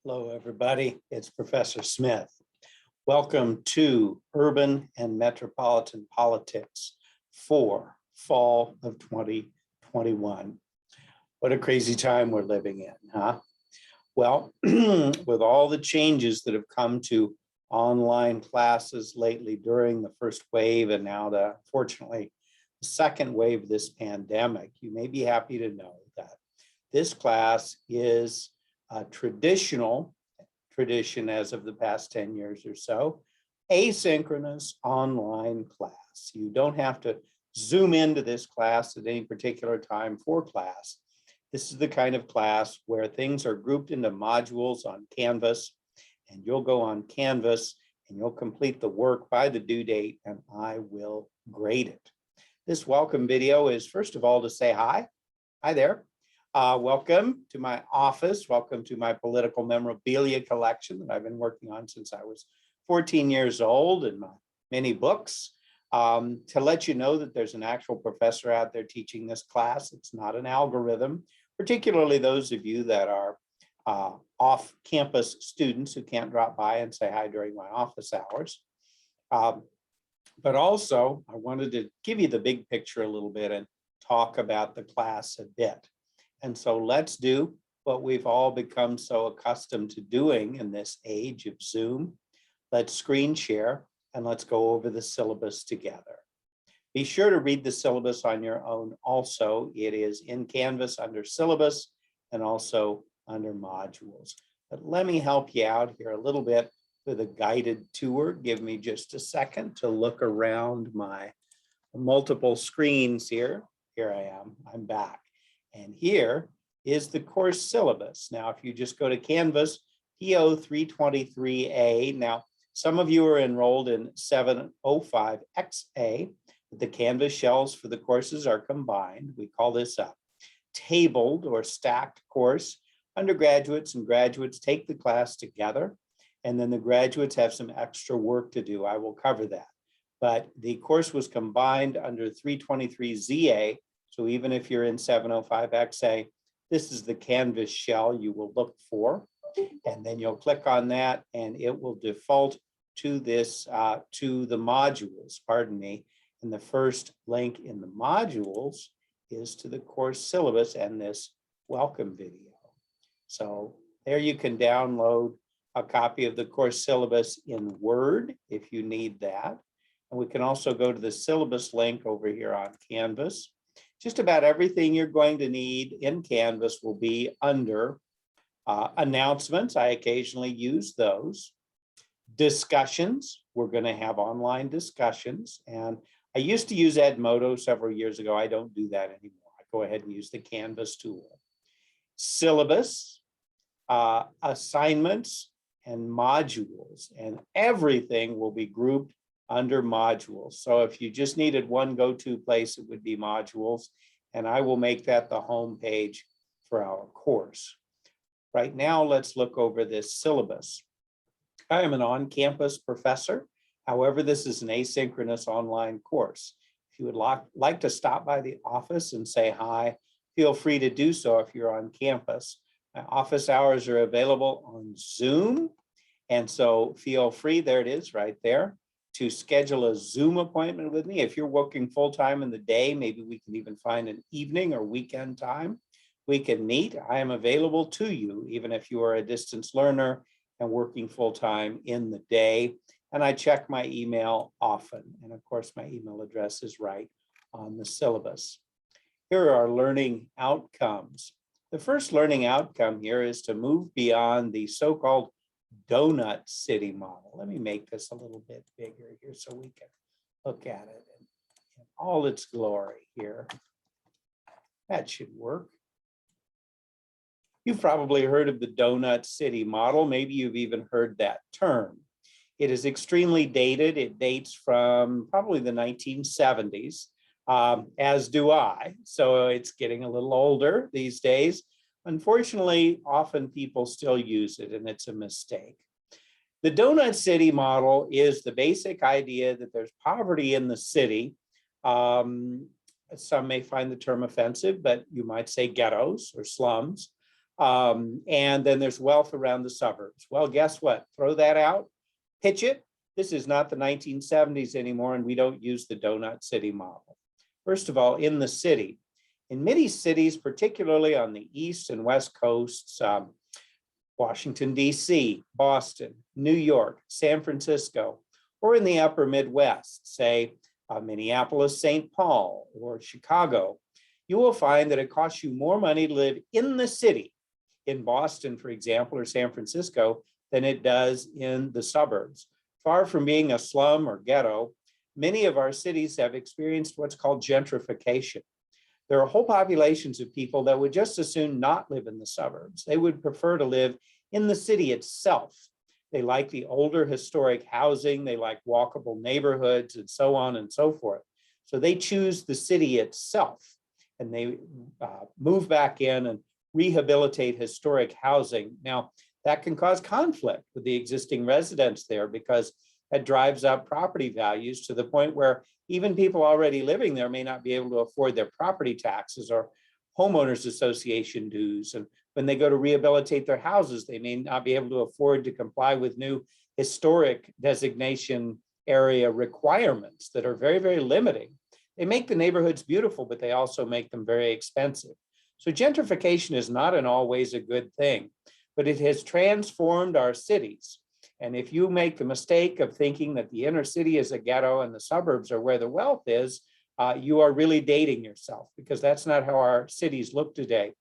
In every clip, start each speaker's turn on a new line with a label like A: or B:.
A: Hello, everybody. It's Professor Smith. Welcome to Urban and Metropolitan Politics for fall of 2021. What a crazy time we're living in, huh? Well, with all the changes that have come to online classes lately during the first wave and now fortunately, the second wave of this pandemic, you may be happy to know that this class is a tradition as of the past 10 years or so, asynchronous online class. You don't have to zoom into this class at any particular time for class. This is the kind of class where things are grouped into modules on Canvas, and you'll go on Canvas and you'll complete the work by the due date, and I will grade it. This welcome video is first of all to say hi. Hi there. Welcome to my office. Welcome to my political memorabilia collection that I've been working on since I was 14 years old, and my many books. To let you know that there's an actual professor out there teaching this class. It's not an algorithm, particularly those of you that are off-campus students who can't drop by and say hi during my office hours. But also, I wanted to give you the big picture a little bit and talk about the class a bit. And so let's do what we've all become so accustomed to doing in this age of Zoom. Let's screen share and let's go over the syllabus together. Be sure to read the syllabus on your own also. It is in Canvas under syllabus and also under modules. But let me help you out here a little bit with a guided tour. Give me just a second to look around my multiple screens here. Here I am, I'm back. And here is the course syllabus. Now, if you just go to Canvas, PO 323A. Now, some of you are enrolled in 705XA. The Canvas shells for the courses are combined. We call this a tabled or stacked course. Undergraduates and graduates take the class together, and then the graduates have some extra work to do. I will cover that. But the course was combined under 323ZA. So even if you're in 705XA, this is the Canvas shell you will look for. And then you'll click on that and it will default to this, to the modules, pardon me. And the first link in the modules is to the course syllabus and this welcome video. So there you can download a copy of the course syllabus in Word if you need that. And we can also go to the syllabus link over here on Canvas. Just about everything you're going to need in Canvas will be under announcements. I occasionally use those. Discussions, we're going to have online discussions. And I used to use Edmodo several years ago. I don't do that anymore. I go ahead and use the Canvas tool. Syllabus, assignments, and modules. And everything will be grouped under modules. So if you just needed one go-to place, it would be modules. And I will make that the home page for our course. Right now, let's look over this syllabus. I am an on-campus professor. However, this is an asynchronous online course. If you would like to stop by the office and say hi, feel free to do so if you're on campus. My office hours are available on Zoom. And so feel free, there it is right there, to schedule a Zoom appointment with me. If you're working full-time in the day, maybe we can even find an evening or weekend time. We can meet. I am available to you, even if you are a distance learner and working full-time in the day. And I check my email often. And of course, my email address is right on the syllabus. Here are our learning outcomes. The first learning outcome here is to move beyond the so-called donut city model. Let me make this a little bit bigger here so we can look at it in all its glory here. That should work. You've probably heard of the donut city model. Maybe you've even heard that term. It is extremely dated. It dates from probably the 1970s, as do I. So it's getting a little older these days. Unfortunately, often people still use it, and it's a mistake. The donut city model is the basic idea that there's poverty in the city. Some may find the term offensive, but you might say ghettos or slums. And then there's wealth around the suburbs. Well, guess what? Throw that out, pitch it. This is not the 1970s anymore, and we don't use the donut city model. First of all, in the city, in many cities, particularly on the East and West coasts, Washington, D.C., Boston, New York, San Francisco, or in the upper Midwest, say Minneapolis, St. Paul, or Chicago, you will find that it costs you more money to live in the city, in Boston, for example, or San Francisco, than it does in the suburbs. Far from being a slum or ghetto, many of our cities have experienced what's called gentrification. There are whole populations of people that would just as soon not live in the suburbs. They would prefer to live in the city itself. They like the older historic housing, they like walkable neighborhoods, and so on and so forth. So they choose the city itself, and they move back in and rehabilitate historic housing. Now, that can cause conflict with the existing residents there because that drives up property values to the point where even people already living there may not be able to afford their property taxes or homeowners association dues. And when they go to rehabilitate their houses, they may not be able to afford to comply with new historic designation area requirements that are very, very limiting. They make the neighborhoods beautiful, but they also make them very expensive. So gentrification is not in all ways a good thing, but it has transformed our cities. And if you make the mistake of thinking that the inner city is a ghetto and the suburbs are where the wealth is, you are really dating yourself, because that's not how our cities look today.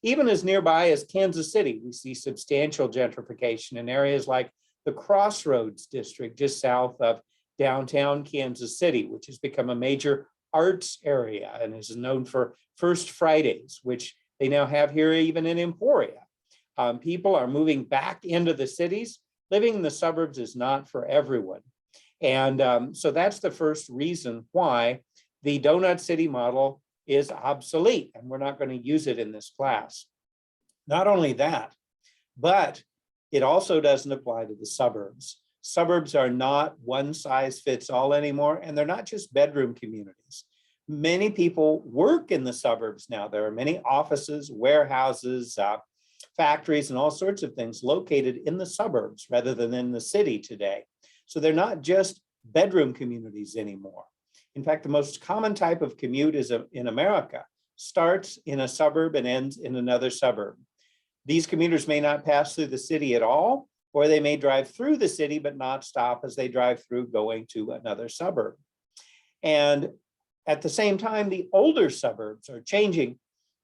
A: Even as nearby as Kansas City, we see substantial gentrification in areas like the Crossroads district just south of downtown Kansas City, which has become a major arts area and is known for First Fridays, which they now have here even in Emporia. People are moving back into the cities. Living in the suburbs is not for everyone. And so that's the first reason why the donut city model is obsolete, and we're not going to use it in this class. Not only that, but it also doesn't apply to the suburbs. Suburbs are not one size fits all anymore, and they're not just bedroom communities. Many people work in the suburbs now. There are many offices, warehouses, factories, and all sorts of things located in the suburbs rather than in the city today. So they're not just bedroom communities anymore. In fact, the most common type of commute is in America starts in a suburb and ends in another suburb. These commuters may not pass through the city at all, or they may drive through the city but not stop as they drive through going to another suburb. And at the same time, the older suburbs are changing.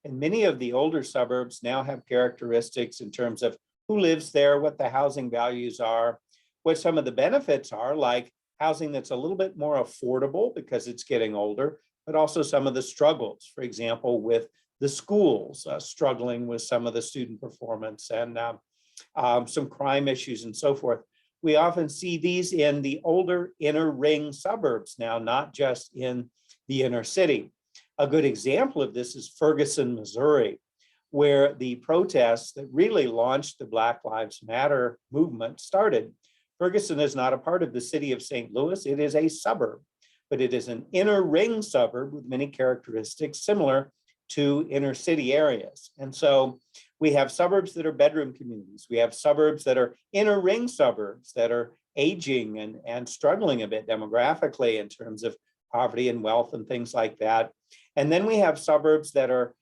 A: And many of the older suburbs now have characteristics in terms of who lives there, what the housing values are, what some of the benefits are, like housing that's a little bit more affordable because it's getting older, but also some of the struggles, for example, with the schools struggling with some of the student performance and some crime issues and so forth. We often see these in the older inner ring suburbs now, not just in the inner city. A good example of this is Ferguson, Missouri, where the protests that really launched the Black Lives Matter movement started. Ferguson is not a part of the city of St. Louis. It is a suburb, but it is an inner ring suburb with many characteristics similar to inner city areas. And so we have suburbs that are bedroom communities. We have suburbs that are inner ring suburbs that are aging and struggling a bit demographically in terms of poverty and wealth and things like that. And then we have suburbs that are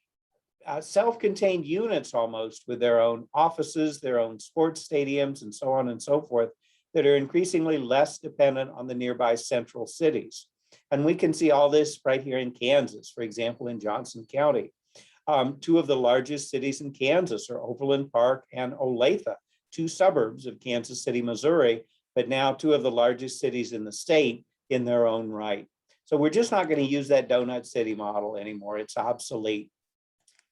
A: self-contained units almost, with their own offices, their own sports stadiums, and so on and so forth, that are increasingly less dependent on the nearby central cities. And we can see all this right here in Kansas, for example, in Johnson County. Two of the largest cities in Kansas are Overland Park and Olathe, two suburbs of Kansas City, Missouri, but now two of the largest cities in the state in their own right. So we're just not going to use that donut city model anymore. It's obsolete.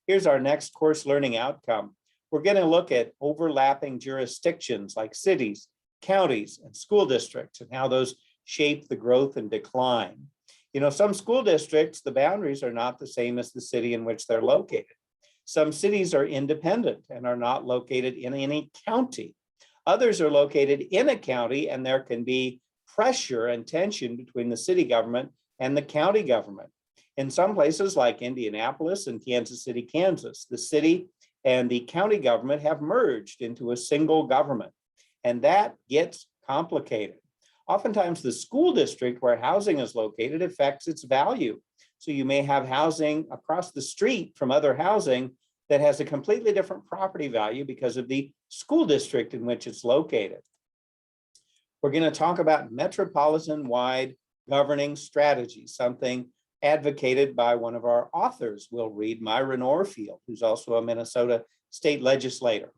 A: Here's our next course learning outcome. We're going to look at overlapping jurisdictions like cities, counties, and school districts, and how those shape the growth and decline. You know, some school districts, the boundaries are not the same as the city in which they're located. Some cities are independent and are not located in any county. Others are located in a county, and there can be pressure and tension between the city government and the county government. In some places like Indianapolis and Kansas City, Kansas, the city and the county government have merged into a single government. And that gets complicated. Oftentimes the school district where housing is located affects its value. So you may have housing across the street from other housing that has a completely different property value because of the school district in which it's located. We're going to talk about metropolitan-wide governing strategies, something advocated by one of our authors. We'll read Myron Orfield, who's also a Minnesota state legislator.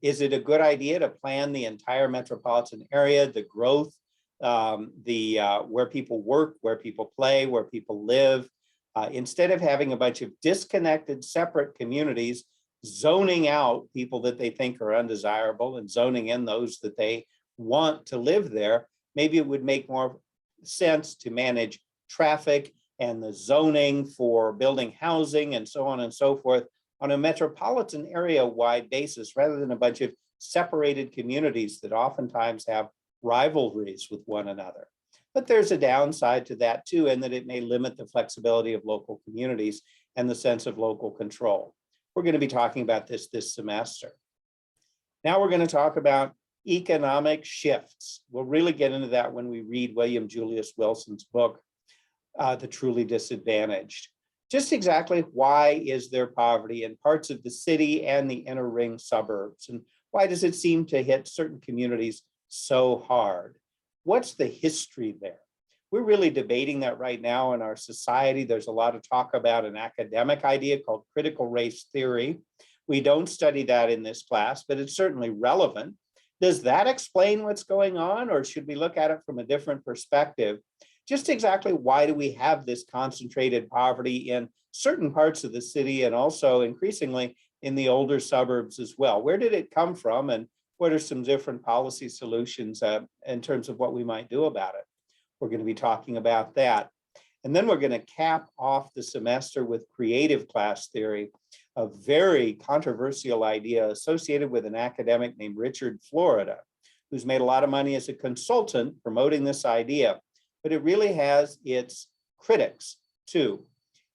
A: Is it a good idea to plan the entire metropolitan area, the growth, where people work, where people play, where people live, instead of having a bunch of disconnected, separate communities, zoning out people that they think are undesirable and zoning in those that they want to live there? Maybe it would make more sense to manage traffic and the zoning for building housing and so on and so forth on a metropolitan area-wide basis, rather than a bunch of separated communities that oftentimes have rivalries with one another. But there's a downside to that too, in that it may limit the flexibility of local communities and the sense of local control. We're going to be talking about this semester. Now we're going to talk about economic shifts. We'll really get into that when we read William Julius Wilson's book, The Truly Disadvantaged. Just exactly why is there poverty in parts of the city and the inner ring suburbs? And why does it seem to hit certain communities so hard? What's the history there? We're really debating that right now in our society. There's a lot of talk about an academic idea called critical race theory. We don't study that in this class, but it's certainly relevant. Does that explain what's going on, or should we look at it from a different perspective? Just exactly why do we have this concentrated poverty in certain parts of the city and also increasingly in the older suburbs as well? Where did it come from, and what are some different policy solutions in terms of what we might do about it? We're going to be talking about that. And then we're going to cap off the semester with creative class theory, a very controversial idea associated with an academic named Richard Florida, who's made a lot of money as a consultant promoting this idea. But it really has its critics too.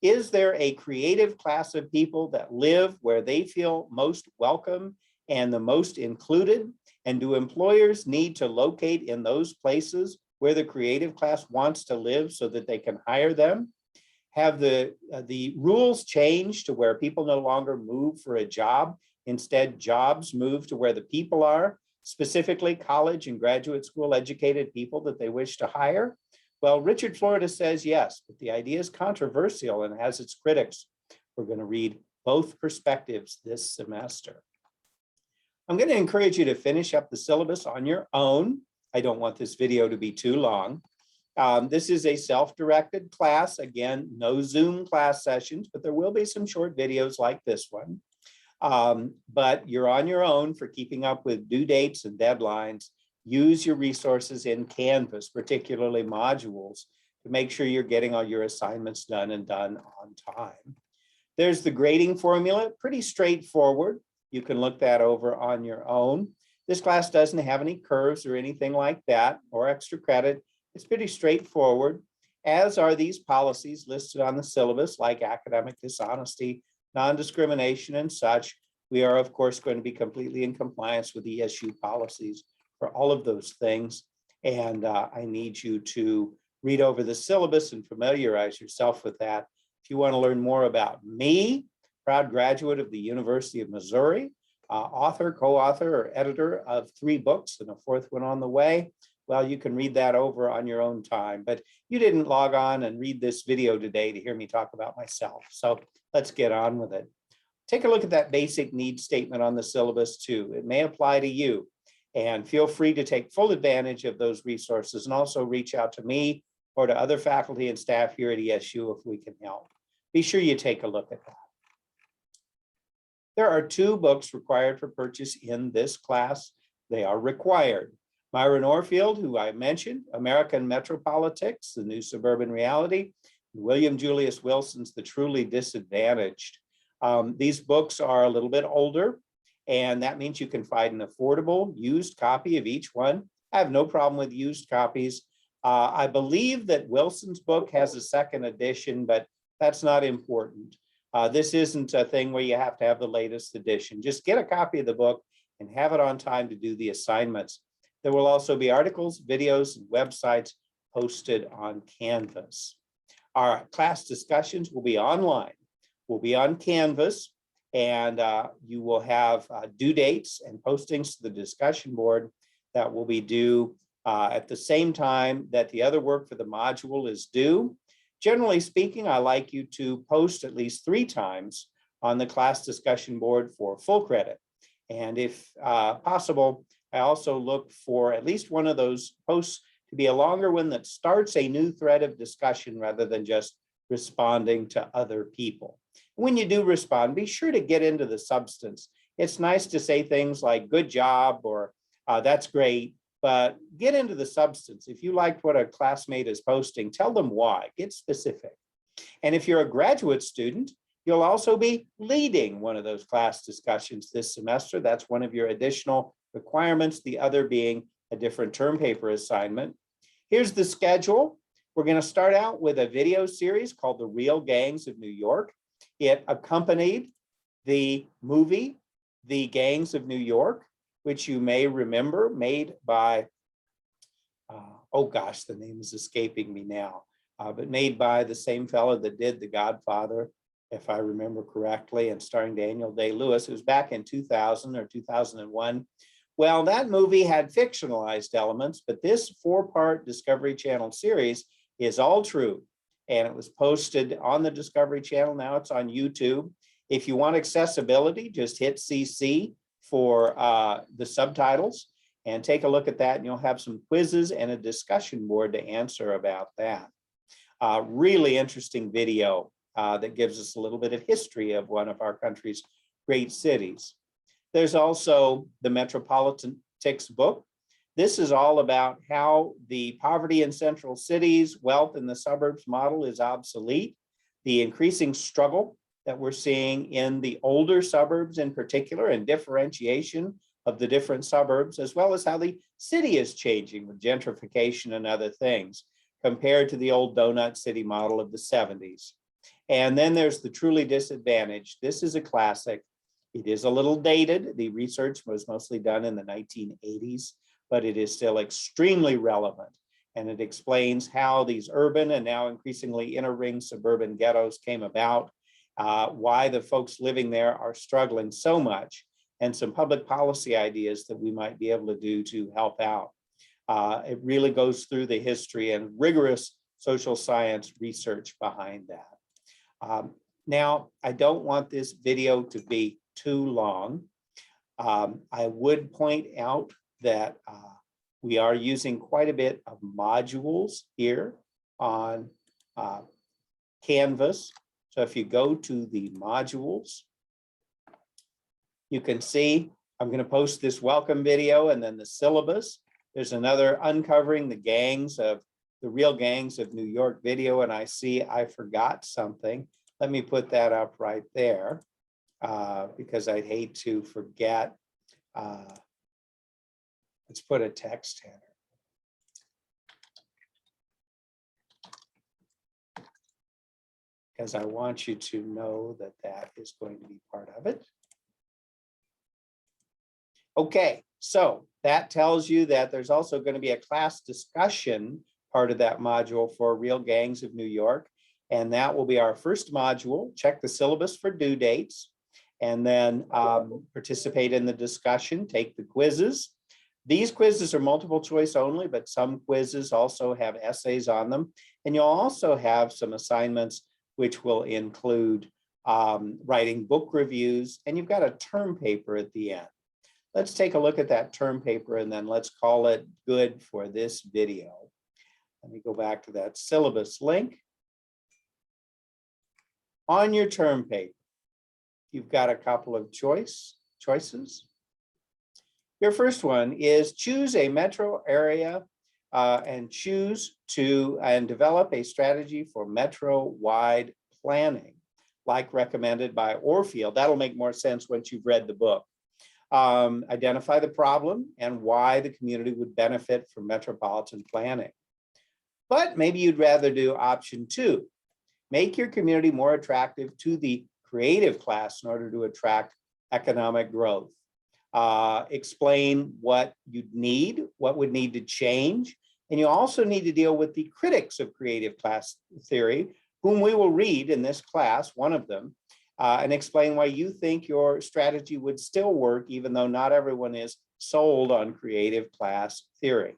A: Is there a creative class of people that live where they feel most welcome and the most included? And do employers need to locate in those places where the creative class wants to live so that they can hire them? Have the rules changed to where people no longer move for a job? Instead, jobs move to where the people are, specifically college and graduate school educated people that they wish to hire? Well, Richard Florida says yes, but the idea is controversial and has its critics. We're going to read both perspectives this semester. I'm going to encourage you to finish up the syllabus on your own. I don't want this video to be too long. This is a self-directed class. Again, no Zoom class sessions, but there will be some short videos like this one. But you're on your own for keeping up with due dates and deadlines. Use your resources in Canvas, particularly modules, to make sure you're getting all your assignments done and done on time. There's the grading formula, pretty straightforward. You can look that over on your own. This class doesn't have any curves or anything like that, or extra credit. It's pretty straightforward, as are these policies listed on the syllabus, like academic dishonesty, non-discrimination, and such. We are, of course, going to be completely in compliance with ESU policies for all of those things. And I need you to read over the syllabus and familiarize yourself with that. If you want to learn more about me, proud graduate of the University of Missouri, author, co-author, or editor of 3 books and a 4th one on the way, well, you can read that over on your own time. But you didn't log on and read this video today to hear me talk about myself. So let's get on with it. Take a look at that basic needs statement on the syllabus too. It may apply to you. And feel free to take full advantage of those resources and also reach out to me or to other faculty and staff here at ESU if we can help. Be sure you take a look at that. There are 2 books required for purchase in this class. They are required. Myron Orfield, who I mentioned, American Metropolitics, The New Suburban Reality, William Julius Wilson's The Truly Disadvantaged. These books are a little bit older, and that means you can find an affordable used copy of each one. I have no problem with used copies. I believe that Wilson's book has a 2nd edition, but that's not important. This isn't a thing where you have to have the latest edition. Just get a copy of the book and have it on time to do the assignments. There will also be articles, videos, and websites posted on Canvas. Our class discussions will be online. We'll be on Canvas, and you will have due dates and postings to the discussion board that will be due at the same time that the other work for the module is due. Generally speaking, I like you to post at least 3 times on the class discussion board for full credit. And if possible, I also look for at least one of those posts to be a longer one that starts a new thread of discussion rather than just responding to other people. When you do respond, be sure to get into the substance. It's nice to say things like good job or that's great, but get into the substance. If you liked what a classmate is posting, tell them why, get specific. And if you're a graduate student, you'll also be leading one of those class discussions this semester. That's one of your additional requirements, the other being a different term paper assignment. Here's the schedule. We're going to start out with a video series called The Real Gangs of New York. It accompanied the movie, The Gangs of New York, which you may remember, made by, oh gosh, the name is escaping me now, but made by the same fellow that did The Godfather, if I remember correctly, and starring Daniel Day-Lewis. It was back in 2000 or 2001. Well, that movie had fictionalized elements, but this 4-part Discovery Channel series is all true. And it was posted on the Discovery Channel. Now it's on YouTube. If you want accessibility, just hit CC for the subtitles and take a look at that, and you'll have some quizzes and a discussion board to answer about that. Really interesting video that gives us a little bit of history of one of our country's great cities. There's also the Metropolitics book. This is all about how the poverty in central cities, wealth in the suburbs model is obsolete, the increasing struggle that we're seeing in the older suburbs in particular, and differentiation of the different suburbs, as well as how the city is changing with gentrification and other things compared to the old donut city model of the 70s. And then there's the Truly Disadvantaged. This is a classic. It is a little dated. The research was mostly done in the 1980s, but it is still extremely relevant. And it explains how these urban and now increasingly inner ring suburban ghettos came about, why the folks living there are struggling so much, and some public policy ideas that we might be able to do to help out. It really goes through the history and rigorous social science research behind that. Now, I don't want this video to be too long. I would point out that we are using quite a bit of modules here on Canvas. So if you go to the modules, you can see I'm going to post this welcome video and then the syllabus. There's another uncovering the real gangs of New York video, and I see I forgot something. Let me put that up right there because I'd hate to forget. Let's put a text header. Because I want you to know that that is going to be part of it. Okay, so that tells you that there's also going to be a class discussion part of that module for Real Gangs of New York. And that will be our first module. Check the syllabus for due dates, and then participate in the discussion, take the quizzes. These quizzes are multiple choice only, but some quizzes also have essays on them. And you'll also have some assignments which will include writing book reviews, and you've got a term paper at the end. Let's take a look at that term paper, and then let's call it good for this video. Let me go back to that syllabus link. On your term paper, you've got a couple of choices. Your first one is choose a metro area and develop a strategy for metro-wide planning, like recommended by Orfield. That'll make more sense once you've read the book. Identify the problem and why the community would benefit from metropolitan planning. But maybe you'd rather do option 2. Make your community more attractive to the creative class in order to attract economic growth. Explain what you'd need, what would need to change. And you also need to deal with the critics of creative class theory, whom we will read in this class, one of them, and explain why you think your strategy would still work, even though not everyone is sold on creative class theory.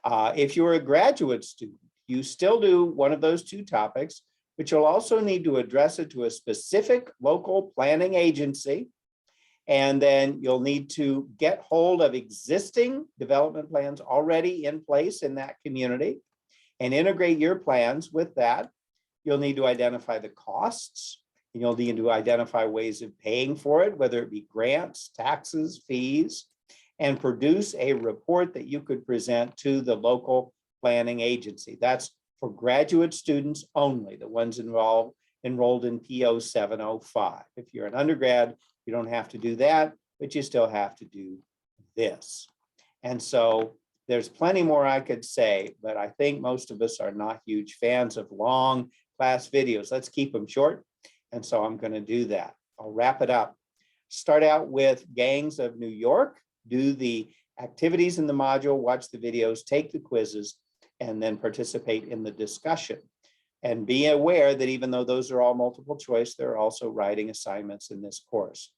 A: If you're a graduate student, you still do one of those two topics, but you'll also need to address it to a specific local planning agency. And then you'll need to get hold of existing development plans already in place in that community and integrate your plans with that. You'll need to identify the costs, and you'll need to identify ways of paying for it, whether it be grants, taxes, fees, and produce a report that you could present to the local planning agency. That's for graduate students only, the ones enrolled in PO 705. If you're an undergrad, you don't have to do that, but you still have to do this. And so there's plenty more I could say, but I think most of us are not huge fans of long class videos. Let's keep them short. And so I'm going to do that. I'll wrap it up. Start out with Gangs of New York, do the activities in the module, watch the videos, take the quizzes, and then participate in the discussion. And be aware that even though those are all multiple choice, there are also writing assignments in this course.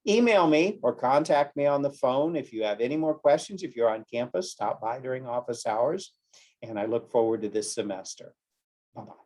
A: Email me or contact me on the phone if you have any more questions. If you're on campus, stop by during office hours. And I look forward to this semester. Bye-bye.